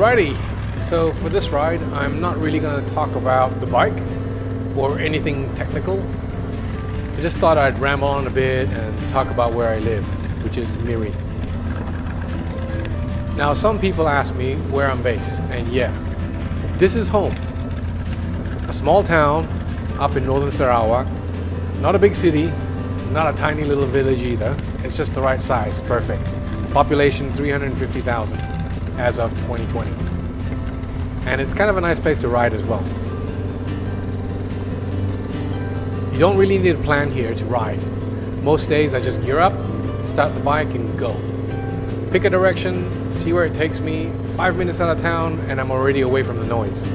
Alrighty, so for this ride, I'm not really going to talk about the bike or anything technical. I just thought I'd ramble on a bit and talk about where I live, which is Miri. Now, some people ask me where I'm based, and yeah, this is home. A small town up in northern Sarawak. Not a big city, not a tiny little village either. It's just the right size, perfect. Population 350,000 as of 2020. And it's kind of a nice place to ride as well. You don't really need a plan here to ride. Most days I just gear up, start the bike and go. Pick a direction, see where it takes me, 5 minutes out of town and I'm already away from the noise.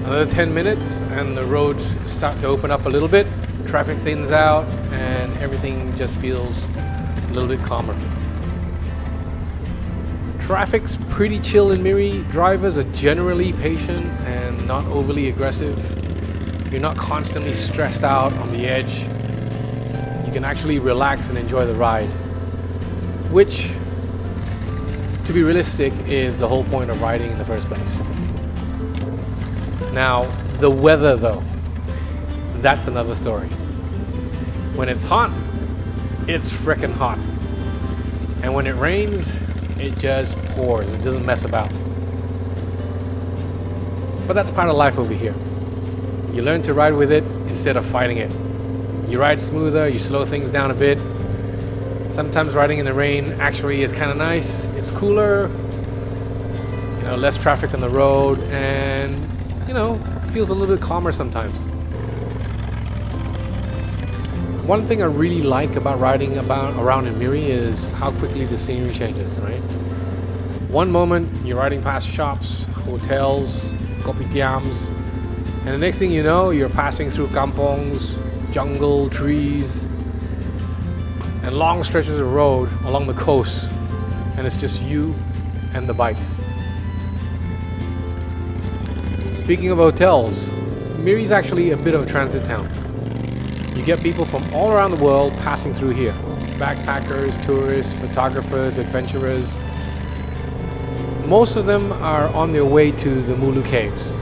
Another 10 minutes and the roads start to open up a little bit, traffic thins out and everything just feels a little bit calmer. Traffic's pretty chill in Miri. Drivers are generally patient and not overly aggressive. You're not constantly stressed out on the edge. You can actually relax and enjoy the ride, which, to be realistic, is the whole point of riding in the first place. Now, the weather though, that's another story. When it's hot, it's frickin' hot. And when it rains, it just pours. It doesn't mess about. But that's part of life over here. You learn to ride with it instead of fighting it. You ride smoother, you slow things down a bit. Sometimes riding in the rain actually is kind of nice. It's cooler, less traffic on the road, and feels a little bit calmer sometimes. One thing I really like about riding around in Miri is how quickly the scenery changes, right? One moment you're riding past shops, hotels, kopitiams, and the next thing you know, you're passing through kampongs, jungle, trees, and long stretches of road along the coast, and it's just you and the bike. Speaking of hotels, Miri's actually a bit of a transit town. You get people from all around the world passing through here. Backpackers, tourists, photographers, adventurers. Most of them are on their way to the Mulu Caves.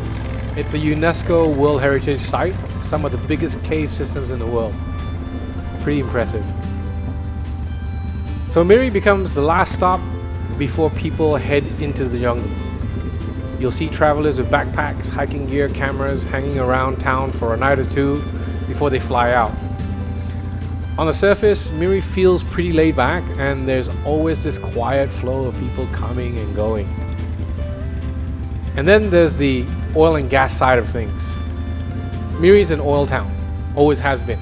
It's a UNESCO World Heritage site, some of the biggest cave systems in the world. Pretty impressive. So Miri becomes the last stop before people head into the jungle. You'll see travelers with backpacks, hiking gear, cameras hanging around town for a night or two before they fly out. On the surface, Miri feels pretty laid back and there's always this quiet flow of people coming and going. And then there's the oil and gas side of things. Miri's an oil town, always has been.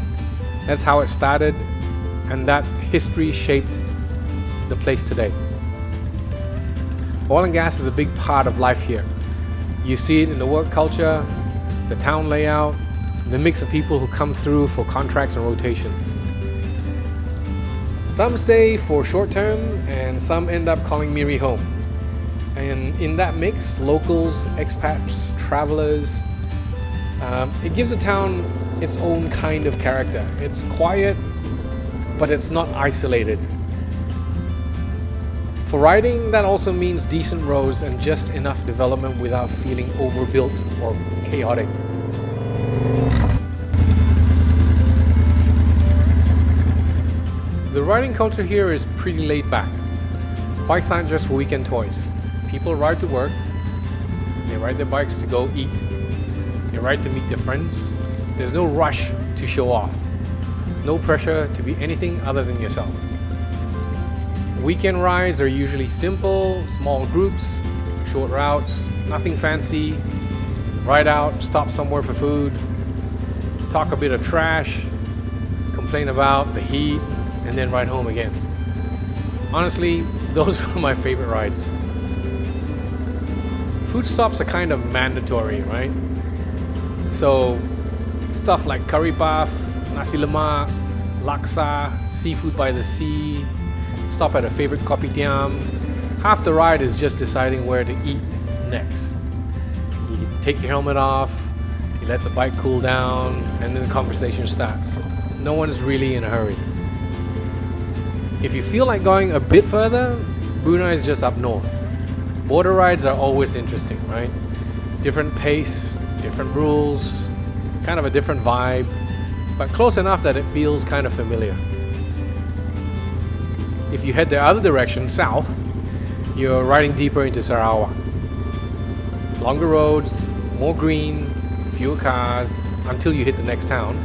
That's how it started, and that history shaped the place today. Oil and gas is a big part of life here. You see it in the work culture, the town layout, the mix of people who come through for contracts and rotations. Some stay for short term and some end up calling Miri home. And in that mix, locals, expats, travelers, it gives the town its own kind of character. It's quiet, but it's not isolated. For riding, that also means decent roads and just enough development without feeling overbuilt or chaotic. The riding culture here is pretty laid back. Bikes aren't just for weekend toys. People ride to work, they ride their bikes to go eat, they ride to meet their friends. There's no rush to show off, no pressure to be anything other than yourself. Weekend rides are usually simple, small groups, short routes, nothing fancy. Ride out, stop somewhere for food, talk a bit of trash, complain about the heat, and then ride home again. Honestly, those are my favorite rides. Food stops are kind of mandatory, right? So stuff like curry puff, nasi lemak, laksa, seafood by the sea, stop at a favorite kopitiam. Half the ride is just deciding where to eat next. You take your helmet off, you let the bike cool down, and then the conversation starts. No one's really in a hurry. If you feel like going a bit further, Brunei is just up north. Border rides are always interesting, right? Different pace, different rules, kind of a different vibe, but close enough that it feels kind of familiar. If you head the other direction, south, you're riding deeper into Sarawak. Longer roads, more green, fewer cars, until you hit the next town.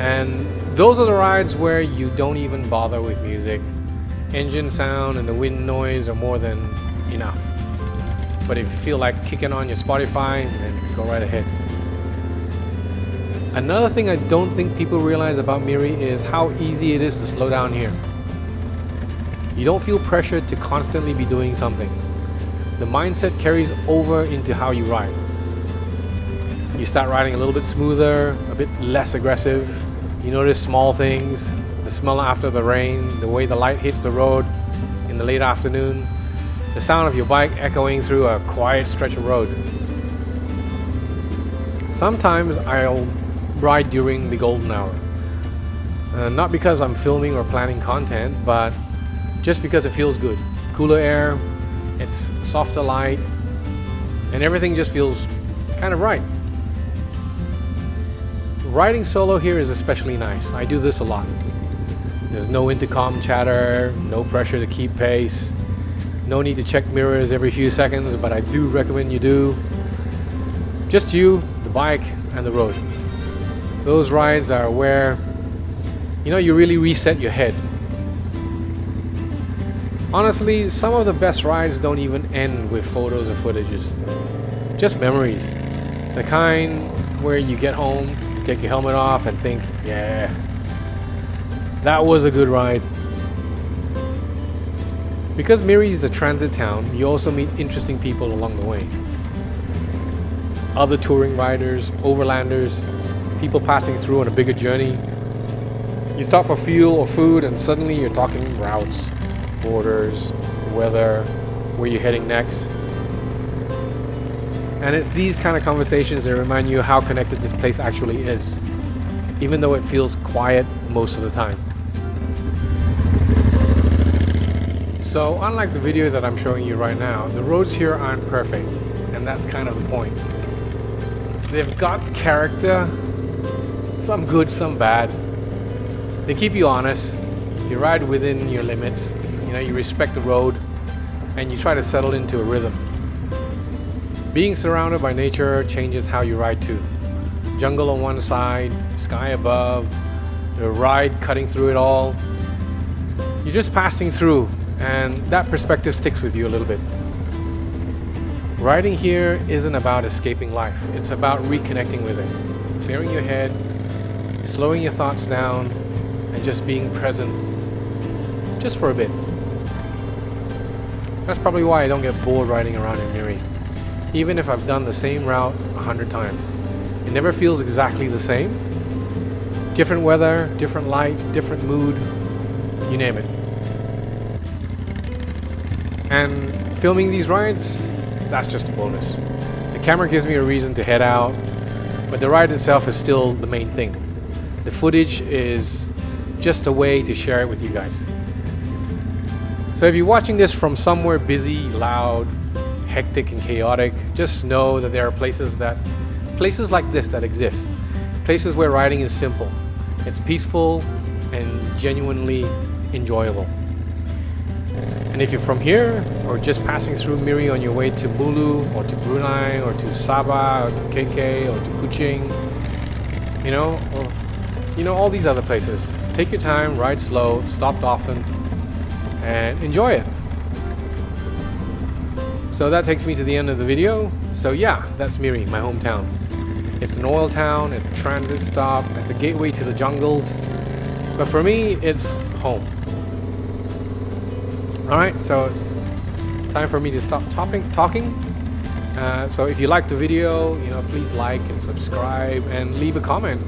And those are the rides where you don't even bother with music. Engine sound and the wind noise are more than enough. But if you feel like kicking on your Spotify, then go right ahead. Another thing I don't think people realize about Miri is how easy it is to slow down here. You don't feel pressured to constantly be doing something. The mindset carries over into how you ride. You start riding a little bit smoother, a bit less aggressive. You notice small things, the smell after the rain, the way the light hits the road in the late afternoon, the sound of your bike echoing through a quiet stretch of road. Sometimes I'll ride during the golden hour. Not because I'm filming or planning content, but just because it feels good. Cooler air, it's softer light, and everything just feels kind of right. Riding solo here is especially nice. I do this a lot. There's no intercom chatter, no pressure to keep pace, no need to check mirrors every few seconds, but I do recommend you do. Just you, the bike, and the road. Those rides are where, you really reset your head. Honestly, some of the best rides don't even end with photos or footages. Just memories. The kind where you get home, take your helmet off and think, yeah, that was a good ride. Because Miri is a transit town, you also meet interesting people along the way. Other touring riders, overlanders, people passing through on a bigger journey. You stop for fuel or food and suddenly you're talking routes, borders, weather, where you're heading next. And it's these kind of conversations that remind you how connected this place actually is, even though it feels quiet most of the time. So unlike the video that I'm showing you right now, the roads here aren't perfect, and that's kind of the point. They've got character, some good, some bad. They keep you honest, you ride within your limits, you respect the road, and you try to settle into a rhythm. Being surrounded by nature changes how you ride too. Jungle on one side, sky above, the ride cutting through it all. You're just passing through, and that perspective sticks with you a little bit. Riding here isn't about escaping life, it's about reconnecting with it. Clearing your head, slowing your thoughts down, and just being present, just for a bit. That's probably why I don't get bored riding around in Miri. Even if I've done the same route 100 times. It never feels exactly the same. Different weather, different light, different mood, you name it. And filming these rides, that's just a bonus. The camera gives me a reason to head out, but the ride itself is still the main thing. The footage is just a way to share it with you guys. So if you're watching this from somewhere busy, loud, hectic and chaotic, just know that there are places like this that exist. Places where riding is simple. It's peaceful and genuinely enjoyable. And if you're from here or just passing through Miri on your way to Mulu or to Brunei or to Sabah or to KK or to Kuching, all these other places, take your time, ride slow, stop often, and enjoy it. So that takes me to the end of the video. So yeah, that's Miri, my hometown. It's an oil town, it's a transit stop, it's a gateway to the jungles. But for me, it's home. Alright, so it's time for me to stop talking. So if you liked the video, please like and subscribe and leave a comment.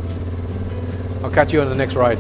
I'll catch you on the next ride.